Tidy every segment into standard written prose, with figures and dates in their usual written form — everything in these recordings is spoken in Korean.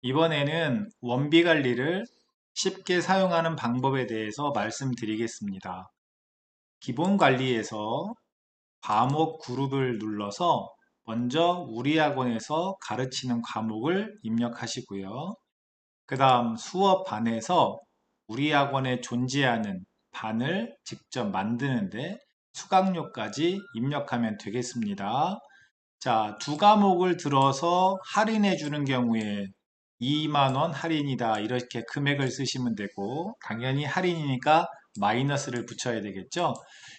이번에는 원비 관리를 쉽게 사용하는 방법에 대해서 말씀드리겠습니다. 기본 관리에서 과목 그룹을 눌러서 먼저 우리 학원에서 가르치는 과목을 입력하시고요. 그 다음 수업 반에서 우리 학원에 존재하는 반을 직접 만드는데 수강료까지 입력하면 되겠습니다. 자, 두 과목을 들어서 할인해 주는 경우에 2만 원 할인이다. 이렇게 금액을 쓰시면 되고, 당연히 할인이니까 마이너스를 붙여야 되겠죠.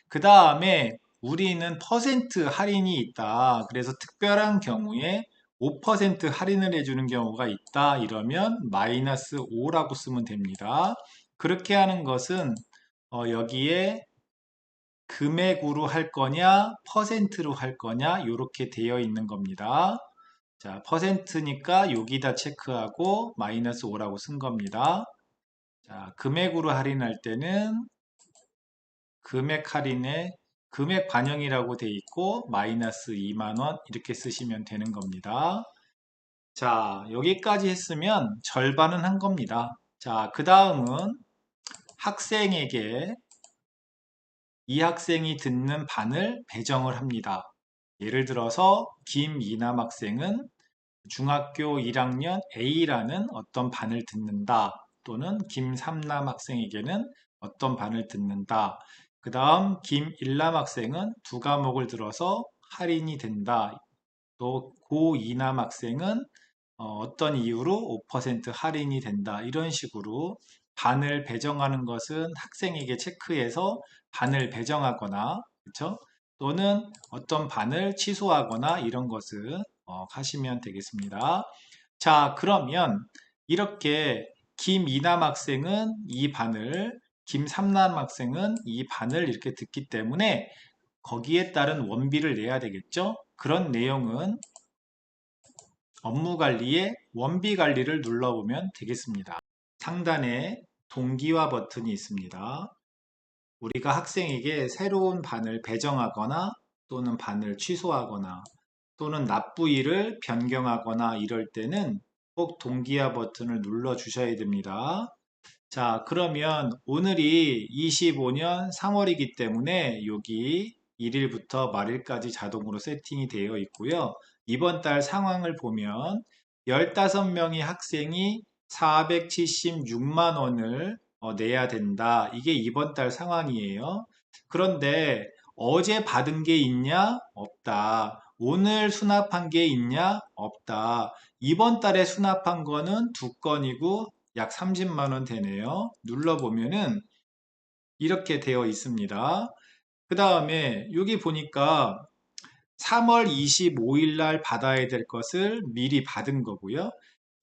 그 다음에 우리는 퍼센트 할인이 있다. 그래서 특별한 경우에 5% 할인을 해주는 경우가 있다. 이러면 마이너스 5라고 쓰면 됩니다. 그렇게 하는 것은 여기에 금액으로 할 거냐, 퍼센트로 할 거냐, 이렇게 되어 있는 겁니다. 자, 퍼센트니까 여기다 체크하고 마이너스 5라고 쓴 겁니다. 자, 금액으로 할인할 때는 금액 할인에 금액 반영이라고 돼 있고 마이너스 2만 원 이렇게 쓰시면 되는 겁니다. 자, 여기까지 했으면 절반은 한 겁니다. 자, 그 다음은 학생에게 이 학생이 듣는 반을 배정을 합니다. 예를 들어서 김이남 학생은 중학교 1학년 A라는 어떤 반을 듣는다. 또는 김삼남 학생에게는 어떤 반을 듣는다. 그 다음 김일남 학생은 두 과목을 들어서 할인이 된다. 또 고이남 학생은 어떤 이유로 5% 할인이 된다. 이런 식으로 반을 배정하는 것은 학생에게 체크해서 반을 배정하거나, 그렇죠? 또는 어떤 반을 취소하거나 이런 것을 하시면 되겠습니다. 자, 그러면 이렇게 김이남 학생은 이 반을, 김삼남 학생은 이 반을 이렇게 듣기 때문에 거기에 따른 원비를 내야 되겠죠? 그런 내용은 업무 관리에 원비 관리를 눌러보면 되겠습니다. 상단에 동기화 버튼이 있습니다. 우리가 학생에게 새로운 반을 배정하거나 또는 반을 취소하거나 또는 납부일을 변경하거나 이럴 때는 꼭 동기화 버튼을 눌러 주셔야 됩니다. 자, 그러면 오늘이 25년 3월이기 때문에 여기 1일부터 말일까지 자동으로 세팅이 되어 있고요. 이번 달 상황을 보면 15명의 학생이 476만 원을 내야 된다. 이게 이번 달 상황이에요. 그런데 어제 받은 게 있냐? 없다. 오늘 수납한 게 있냐? 없다. 이번 달에 수납한 거는 두 건이고 약 30만 원 되네요. 눌러보면은 이렇게 되어 있습니다. 그 다음에 여기 보니까 3월 25일 날 받아야 될 것을 미리 받은 거고요.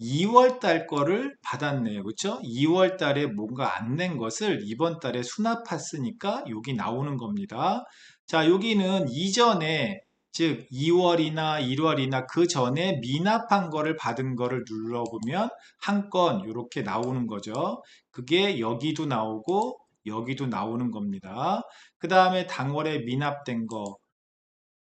2월 달 거를 받았네요. 그렇죠? 2월 달에 뭔가 안 낸 것을 이번 달에 수납했으니까 여기 나오는 겁니다. 자, 여기는 이전에 즉 2월이나 1월이나 그 전에 미납한 거를 받은 거를 눌러보면 한 건 이렇게 나오는 거죠. 그게 여기도 나오고 여기도 나오는 겁니다. 그 다음에 당월에 미납된 거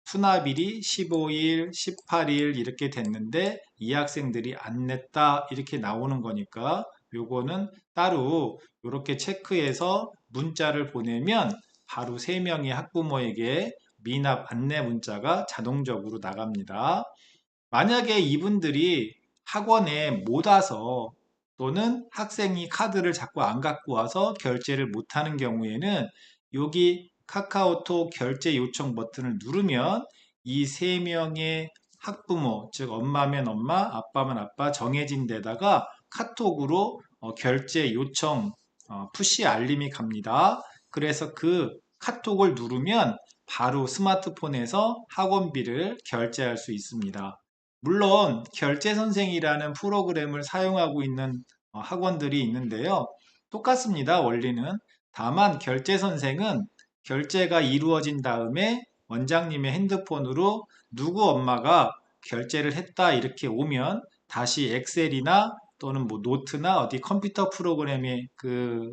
수납일이 15일, 18일 이렇게 됐는데 이 학생들이 안 냈다 이렇게 나오는 거니까 요거는 따로 이렇게 체크해서 문자를 보내면 바로 3명의 학부모에게 미납 안내 문자가 자동적으로 나갑니다. 만약에 이분들이 학원에 못 와서 또는 학생이 카드를 자꾸 안 갖고 와서 결제를 못하는 경우에는 여기 카카오톡 결제 요청 버튼을 누르면 이 3명의 학부모, 즉 엄마면 엄마, 아빠면 아빠 정해진 데다가 카톡으로 결제 요청 푸시 알림이 갑니다. 그래서 그 카톡을 누르면 바로 스마트폰에서 학원비를 결제할 수 있습니다. 물론 결제선생이라는 프로그램을 사용하고 있는 학원들이 있는데요. 똑같습니다. 원리는. 다만 결제선생은 결제가 이루어진 다음에 원장님의 핸드폰으로 누구 엄마가 결제를 했다 이렇게 오면 다시 엑셀이나 또는 뭐 노트나 어디 컴퓨터 프로그램에 그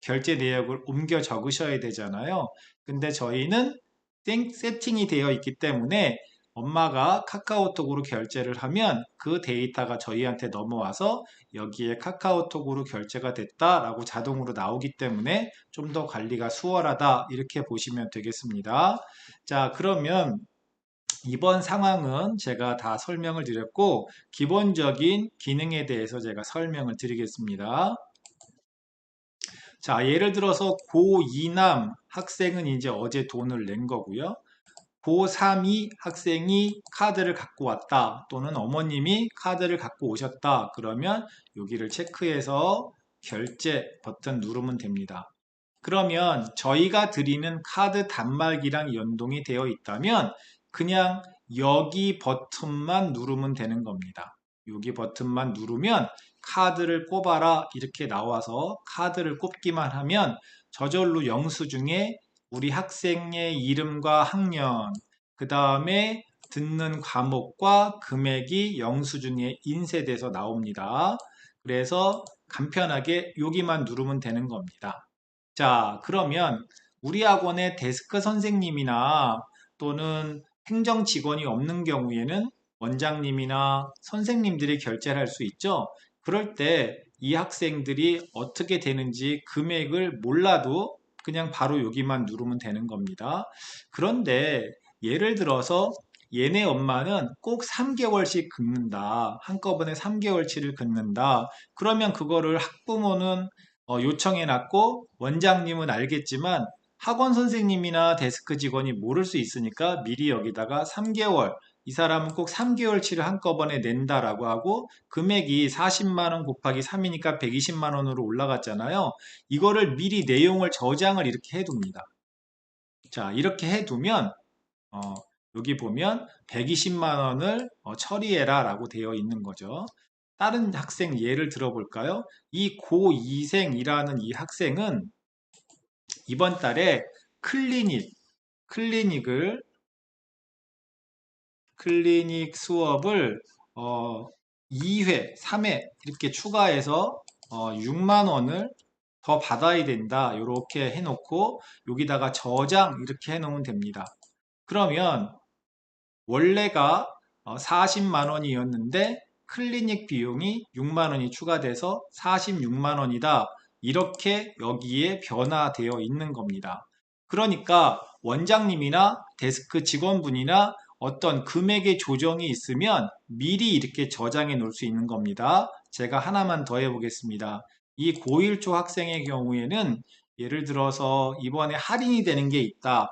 결제 내역을 옮겨 적으셔야 되잖아요. 근데 저희는 세팅이 되어 있기 때문에 엄마가 카카오톡으로 결제를 하면 그 데이터가 저희한테 넘어와서 여기에 카카오톡으로 결제가 됐다라고 자동으로 나오기 때문에 좀 더 관리가 수월하다 이렇게 보시면 되겠습니다. 자, 그러면 이번 상황은 제가 다 설명을 드렸고 기본적인 기능에 대해서 제가 설명을 드리겠습니다. 자, 예를 들어서 고2남 학생은 이제 어제 돈을 낸 거고요. 고3이 학생이 카드를 갖고 왔다 또는 어머님이 카드를 갖고 오셨다 그러면 여기를 체크해서 결제 버튼 누르면 됩니다. 그러면 저희가 드리는 카드 단말기랑 연동이 되어 있다면 그냥 여기 버튼만 누르면 되는 겁니다. 여기 버튼만 누르면 카드를 꼽아라 이렇게 나와서 카드를 꼽기만 하면 저절로 영수증에 우리 학생의 이름과 학년, 그 다음에 듣는 과목과 금액이 영수증에 인쇄돼서 나옵니다. 그래서 간편하게 여기만 누르면 되는 겁니다. 자, 그러면 우리 학원의 데스크 선생님이나 또는 행정 직원이 없는 경우에는 원장님이나 선생님들이 결제를 할 수 있죠. 그럴 때 이 학생들이 어떻게 되는지 금액을 몰라도 그냥 바로 여기만 누르면 되는 겁니다. 그런데 예를 들어서 얘네 엄마는 꼭 3개월씩 긋는다. 한꺼번에 3개월치를 긋는다. 그러면 그거를 학부모는 요청해 놨고 원장님은 알겠지만 학원 선생님이나 데스크 직원이 모를 수 있으니까 미리 여기다가 3개월 이 사람은 꼭 3개월치를 한꺼번에 낸다라고 하고 금액이 40만 원 곱하기 3이니까 120만 원으로 올라갔잖아요. 이거를 미리 내용을 저장을 이렇게 해둡니다. 자, 이렇게 해두면 어, 여기 보면 120만 원을 처리해라 라고 되어 있는 거죠. 다른 학생 예를 들어볼까요? 이 고2생이라는 이 학생은 이번 달에 클리닉을 클리닉 수업을 2회, 3회 이렇게 추가해서 6만 원을 더 받아야 된다. 이렇게 해놓고 여기다가 저장 이렇게 해놓으면 됩니다. 그러면 원래가 40만 원이었는데 클리닉 비용이 6만 원이 추가돼서 46만 원이다. 이렇게 여기에 변화되어 있는 겁니다. 그러니까 원장님이나 데스크 직원분이나 어떤 금액의 조정이 있으면 미리 이렇게 저장해 놓을 수 있는 겁니다. 제가 하나만 더 해보겠습니다. 이 고1초 학생의 경우에는 예를 들어서 이번에 할인이 되는 게 있다.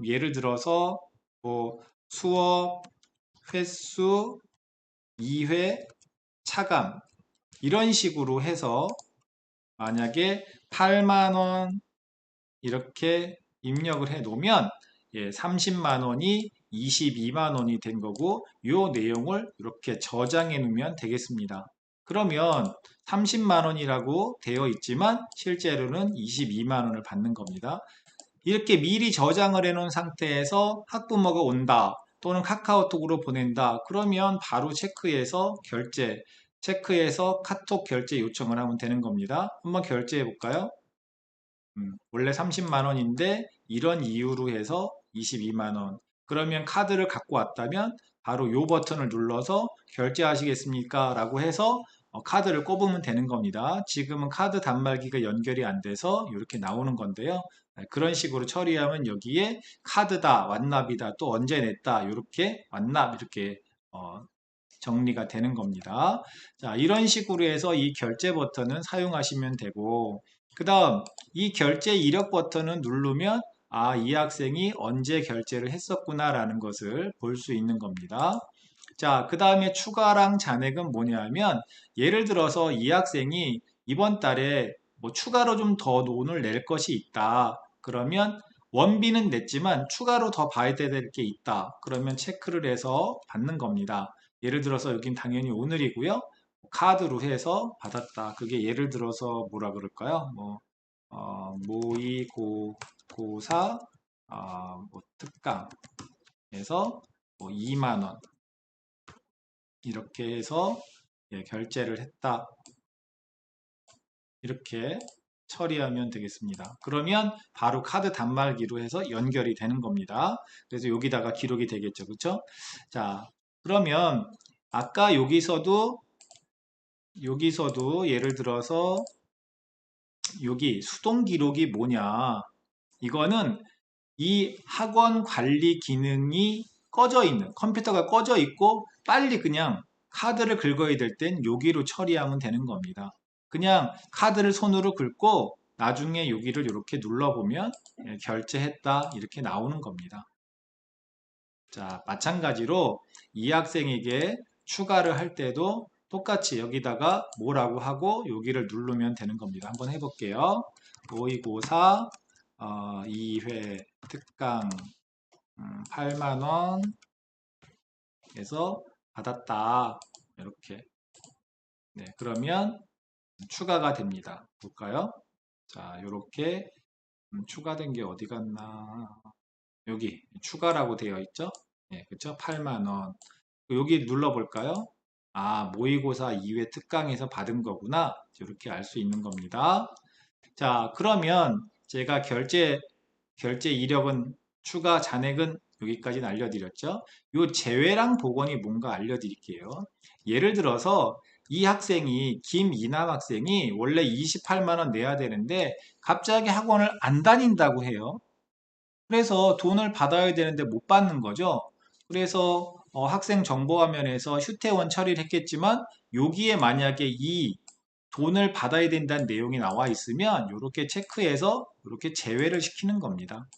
예를 들어서 뭐 수업 횟수 2회 차감 이런 식으로 해서 만약에 8만 원 이렇게 입력을 해 놓으면 30만 원이 22만 원이 된 거고 이 내용을 이렇게 저장해 놓으면 되겠습니다. 그러면 30만 원이라고 되어 있지만 실제로는 22만 원을 받는 겁니다. 이렇게 미리 저장을 해 놓은 상태에서 학부모가 온다 또는 카카오톡으로 보낸다 그러면 바로 체크해서 카톡 결제 요청을 하면 되는 겁니다. 한번 결제해 볼까요? 원래 30만 원인데 이런 이유로 해서 22만 원. 그러면 카드를 갖고 왔다면 바로 요 버튼을 눌러서 결제하시겠습니까? 라고 해서 카드를 꼽으면 되는 겁니다. 지금은 카드 단말기가 연결이 안 돼서 이렇게 나오는 건데요. 그런 식으로 처리하면 여기에 카드다, 완납이다, 또 언제 냈다, 이렇게 완납 이렇게 정리가 되는 겁니다. 자, 이런 식으로 해서 이 결제 버튼은 사용하시면 되고 그 다음 이 결제 이력 버튼을 누르면 이 학생이 언제 결제를 했었구나 라는 것을 볼 수 있는 겁니다. 자, 그 다음에 추가랑 잔액은 뭐냐면 예를 들어서 이 학생이 이번 달에 뭐 추가로 좀 더 돈을 낼 것이 있다. 그러면 원비는 냈지만 추가로 더 봐야 될 게 있다. 그러면 체크를 해서 받는 겁니다. 예를 들어서 여긴 당연히 오늘이고요. 카드로 해서 받았다. 그게 예를 들어서 뭐라 그럴까요? 모의고사 뭐 특강에서 뭐 2만 원 이렇게 해서 결제를 했다. 이렇게 처리하면 되겠습니다. 그러면 바로 카드 단말기로 해서 연결이 되는 겁니다. 그래서 여기다가 기록이 되겠죠. 그렇죠? 자, 그러면 아까 여기서도 예를 들어서 여기 수동 기록이 뭐냐? 이거는 이 학원 관리 기능이 꺼져 있는 컴퓨터가 꺼져 있고 빨리 그냥 카드를 긁어야 될 땐 여기로 처리하면 되는 겁니다. 그냥 카드를 손으로 긁고 나중에 여기를 이렇게 눌러보면 결제했다 이렇게 나오는 겁니다. 자, 마찬가지로 이 학생에게 추가를 할 때도 똑같이 여기다가 뭐라고 하고 여기를 누르면 되는 겁니다. 한번 해볼게요. 모의고사 2회 특강 8만원에서 받았다. 이렇게. 네, 그러면 추가가 됩니다. 볼까요? 자, 이렇게 추가된 게 어디 갔나? 여기 추가라고 되어 있죠? 네, 그쵸? 8만원. 여기 눌러볼까요? 아, 모의고사 2회 특강에서 받은 거구나. 이렇게 알 수 있는 겁니다. 자, 그러면 제가 결제 이력은 추가 잔액은 여기까지는 알려드렸죠. 요 제외랑 복원이 뭔가 알려드릴게요. 예를 들어서 이 학생이 김이남 학생이 원래 28만 원 내야 되는데 갑자기 학원을 안 다닌다고 해요. 그래서 돈을 받아야 되는데 못 받는 거죠. 그래서 학생 정보 화면에서 휴대원 처리를 했겠지만 여기에 만약에 이 돈을 받아야 된다는 내용이 나와 있으면 이렇게 체크해서 이렇게 제외를 시키는 겁니다.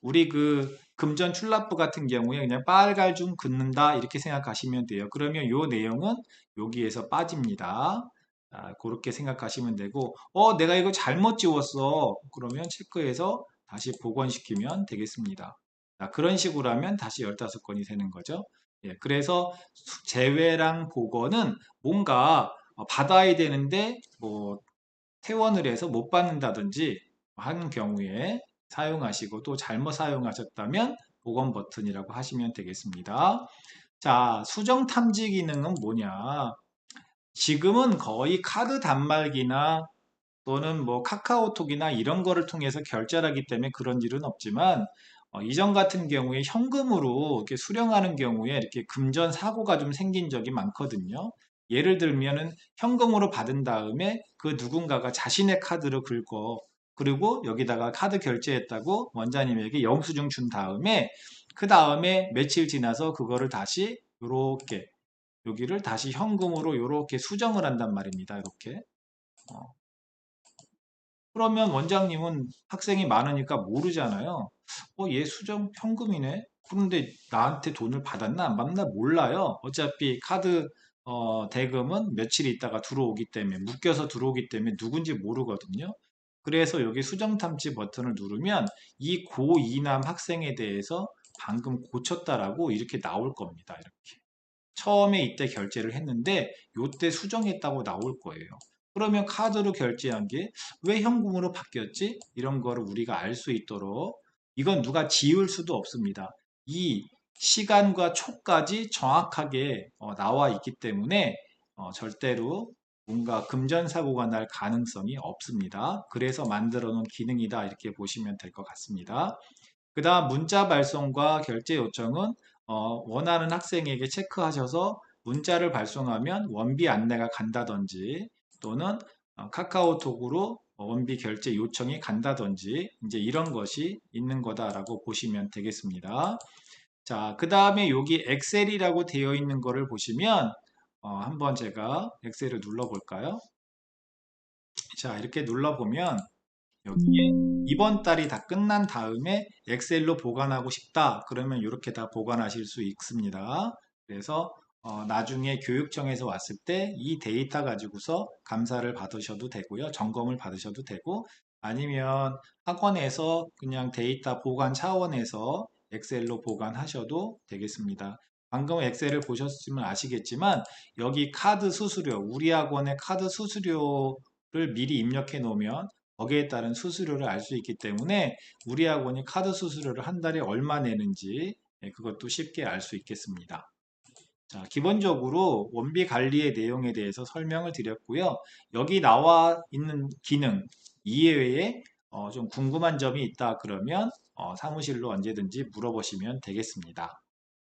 우리 그 금전 출납부 같은 경우에 그냥 빨갈중 긋는다 이렇게 생각하시면 돼요. 그러면 이 내용은 여기에서 빠집니다. 그렇게 생각하시면 되고 내가 이거 잘못 지웠어. 그러면 체크해서 다시 복원시키면 되겠습니다. 그런 식으로 하면 다시 15건이 되는 거죠. 예, 그래서 제외랑 복원은 뭔가 받아야 되는데 뭐 퇴원을 해서 못 받는다든지 하는 경우에 사용하시고 또 잘못 사용하셨다면 복원 버튼이라고 하시면 되겠습니다. 자, 수정 탐지 기능은 뭐냐? 지금은 거의 카드 단말기나 또는 뭐 카카오톡이나 이런 거를 통해서 결제를 하기 때문에 그런 일은 없지만 이전 같은 경우에 현금으로 이렇게 수령하는 경우에 이렇게 금전 사고가 좀 생긴 적이 많거든요. 예를 들면은 현금으로 받은 다음에 그 누군가가 자신의 카드를 긁어 그리고 여기다가 카드 결제했다고 원장님에게 영수증 준 다음에 그 다음에 며칠 지나서 그거를 다시 요렇게 여기를 다시 현금으로 요렇게 수정을 한단 말입니다. 이렇게. 그러면 원장님은 학생이 많으니까 모르잖아요. 얘 수정 현금이네? 그런데 나한테 돈을 받았나 안 받나 몰라요. 어차피 카드 대금은 며칠 있다가 들어오기 때문에 묶여서 들어오기 때문에 누군지 모르거든요. 그래서 여기 수정 탐지 버튼을 누르면 이 고2남 학생에 대해서 방금 고쳤다라고 이렇게 나올 겁니다. 이렇게. 처음에 이때 결제를 했는데 요때 수정했다고 나올 거예요. 그러면 카드로 결제한 게 왜 현금으로 바뀌었지? 이런 거를 우리가 알 수 있도록 이건 누가 지울 수도 없습니다. 이 시간과 초까지 정확하게 나와 있기 때문에 절대로 뭔가 금전사고가 날 가능성이 없습니다. 그래서 만들어 놓은 기능이다 이렇게 보시면 될 것 같습니다. 그 다음 문자 발송과 결제 요청은 원하는 학생에게 체크하셔서 문자를 발송하면 원비 안내가 간다든지 또는 카카오톡으로 원비 결제 요청이 간다든지 이제 이런 것이 있는 거다라고 보시면 되겠습니다. 자, 그 다음에 여기 엑셀이라고 되어 있는 거를 보시면 한번 제가 엑셀을 눌러볼까요? 자, 이렇게 눌러보면 여기에 이번 달이 다 끝난 다음에 엑셀로 보관하고 싶다. 그러면 이렇게 다 보관하실 수 있습니다. 그래서 나중에 교육청에서 왔을 때 이 데이터 가지고서 감사를 받으셔도 되고요. 점검을 받으셔도 되고 아니면 학원에서 그냥 데이터 보관 차원에서 엑셀로 보관하셔도 되겠습니다. 방금 엑셀을 보셨으면 아시겠지만 여기 카드 수수료, 우리 학원의 카드 수수료를 미리 입력해 놓으면 거기에 따른 수수료를 알 수 있기 때문에 우리 학원이 카드 수수료를 한 달에 얼마 내는지 그것도 쉽게 알 수 있겠습니다. 자, 기본적으로 원비 관리의 내용에 대해서 설명을 드렸고요. 여기 나와 있는 기능, 이외에 좀 궁금한 점이 있다 그러면 사무실로 언제든지 물어보시면 되겠습니다.